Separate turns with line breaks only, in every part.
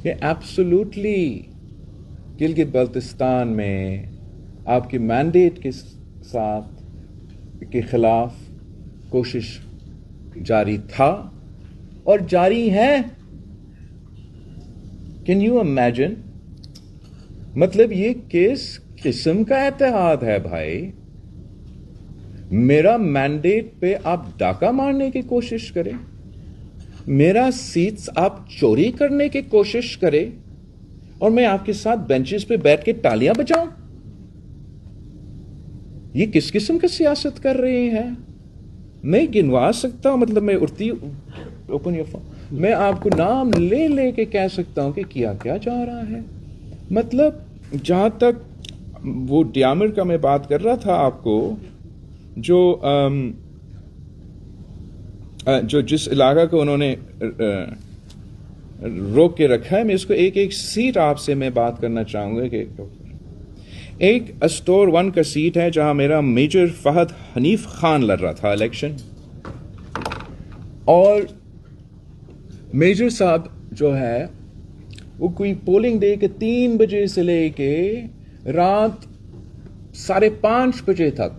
کہ ایبسولوٹلی گلگت بلتستان میں آپ کے مینڈیٹ کے ساتھ کے خلاف کوشش جاری تھا اور جاری ہے. Can you imagine? مطلب یہ کس قسم کا اتحاد ہے بھائی؟ میرا مینڈیٹ پہ آپ ڈاکہ مارنے کی کوشش کریں، میرا سیٹس آپ چوری کرنے کی کوشش کریں، اور میں آپ کے ساتھ بینچز پہ بیٹھ کے تالیاں بجاؤں. یہ کس قسم کی سیاست کر رہے ہیں؟ میں گنوا سکتا ہوں، مطلب میں اٹھتی اوپن یور فون، میں آپ کو نام لے لے کے کہہ سکتا ہوں کہ کیا کیا جا رہا ہے. مطلب جہاں تک وہ ڈیامر کا میں بات کر رہا تھا آپ کو، جو جس علاقہ کو انہوں نے روک کے رکھا ہے، میں اس کو ایک ایک سیٹ آپ سے میں بات کرنا چاہوں گا. کہ ایک اسٹور 1 کا سیٹ ہے جہاں میرا میجر فہد حنیف خان لڑ رہا تھا الیکشن، اور میجر صاحب جو ہے وہ کوئی پولنگ ڈے کے 3 بجے سے لے کے رات 5:30 بجے تک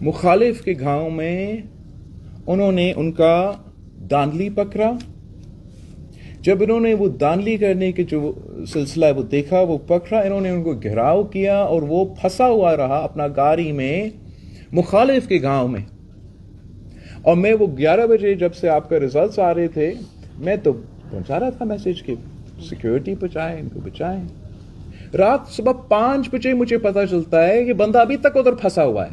مخالف کے گاؤں میں انہوں نے ان کا داندلی پکڑا. جب انہوں نے وہ داندلی کرنے کے جو سلسلہ وہ دیکھا، وہ پکڑا، انہوں نے ان کو گھیراؤ کیا اور وہ پھنسا ہوا رہا اپنا گاڑی میں مخالف کے گاؤں میں. اور میں وہ 11 بجے جب سے آپ کا ریزلٹس آ رہے تھے، میں تو پہنچا رہا تھا میسج کہ سیکیورٹی بچائیں، ان کو بچائیں. رات صبح 5 بجے مجھے پتا چلتا ہے کہ بندہ ابھی تک ادھر پھنسا ہوا ہے.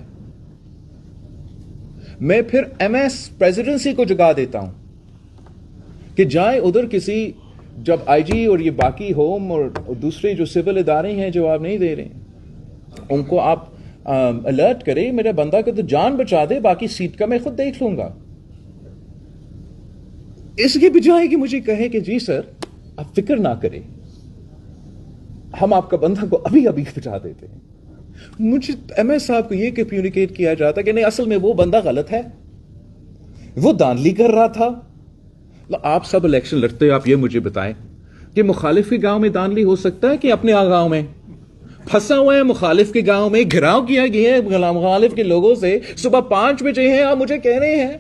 میں پھر ایم ایس پریزیڈنسی کو جگا دیتا ہوں کہ جائیں ادھر کسی، جب آئی جی اور یہ باقی ہوم اور دوسرے جو سول ادارے ہیں جواب نہیں دے رہے ہیں، ان کو آپ الرٹ کریں، میرے بندہ کو تو جان بچا دے، باقی سیٹ کا میں خود دیکھ لوں گا. اس کے بجائے کہ مجھے کہے کہ جی سر آپ فکر نہ کریں، ہم آپ کا بندہ کو ابھی بچا دیتے ہیں. مجھے ایم ایس صاحب کو یہ کمیونیکیٹ کیا جاتا کہ نہیں، اصل میں وہ بندہ غلط ہے، وہ داندلی کر رہا تھا. آپ سب الیکشن لڑتے ہو، آپ یہ مجھے بتائیں کہ مخالف کے گاؤں میں داندلی ہو سکتا ہے کہ اپنے گاؤں میں پھنسا ہوا ہے، مخالف کے گاؤں میں گھیراؤ کیا گیا ہے مخالف کے لوگوں سے، صبح 5 بجے ہیں، آپ مجھے کہہ رہے ہیں.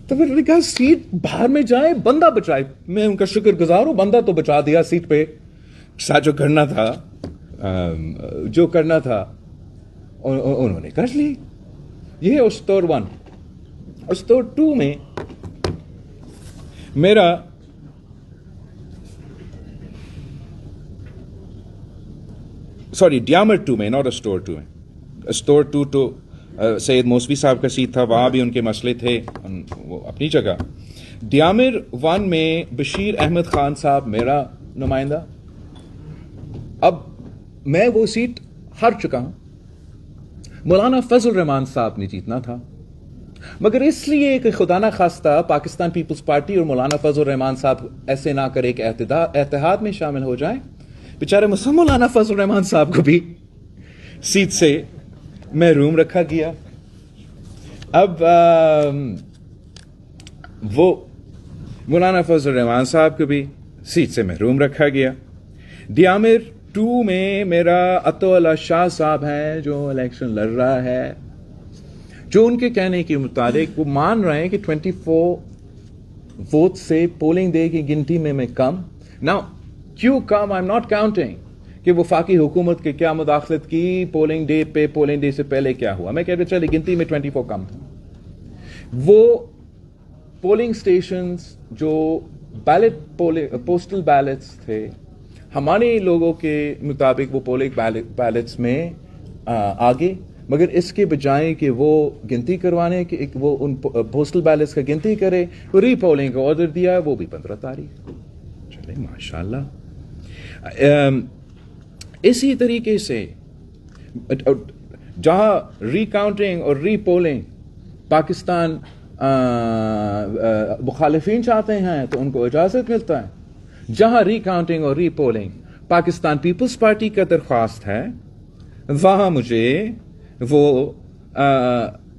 تو پھر نے کہا سیٹ باہر میں جائے، بندہ بچائے. میں ان کا شکر گزار ہوں، بندہ تو بچا دیا سیٹ پہ. ساتھ جو کرنا تھا انہوں نے کر لی. یہ ہے اسٹور 1. اسٹور 2 میں میرا ڈیامر 2 میں، ناٹ اسٹور 2 میں. اسٹور 2 تو سید موسوی صاحب کا سیٹ تھا، وہاں بھی ان کے مسئلے تھے، وہ اپنی جگہ. ڈیامر 1 میں بشیر احمد خان صاحب میرا نمائندہ. اب میں وہ سیٹ ہار چکا ہوں. مولانا فضل الرحمان صاحب نے جیتنا تھا، مگر اس لیے کہ خدا نہ خواستہ پاکستان پیپلز پارٹی اور مولانا فضل الرحمان صاحب ایسے نہ کرے کہ اتحاد میں شامل ہو جائیں، بیچارے مولانا فضل الرحمان صاحب کو بھی سیٹ سے محروم رکھا گیا. اب وہ مولانا فضل الرحمان صاحب کو بھی سیٹ سے محروم رکھا گیا. ڈیامر 2 میں میرا عطا اللہ شاہ صاحب ہیں جو الیکشن لڑ رہا ہے، جو ان کے کہنے کے مطابق وہ مان رہے ہیں کہ 24 ووٹ سے پولنگ ڈے کی گنتی میں کم. نا کیوں کم؟ آئی ایم ناٹ کاؤنٹنگ کہ وفاقی حکومت کے کیا مداخلت کی پولنگ ڈے سے پہلے کیا ہوا. میں کہہ رہا چلے گنتی میں 24 کم تھا. وہ پولنگ سٹیشنز جو پوسٹل بیلٹس تھے، ہمارے لوگوں کے مطابق وہ پولنگ بیلٹس میں آگے، مگر اس کے بجائے کہ وہ گنتی کروانے کہ وہ ان پوسٹل بیلٹس کا گنتی کرے، وہ ری پولنگ کا آرڈر دیا ہے، وہ بھی 15 تاریخ. چلے ماشاءاللہ. اسی طریقے سے جہاں ری کاؤنٹنگ اور ری پولنگ پاکستان مخالفین چاہتے ہیں تو ان کو اجازت ملتا ہے، جہاں ری کاؤنٹنگ اور ری پولنگ پاکستان پیپلز پارٹی کا درخواست ہے، وہاں مجھے وہ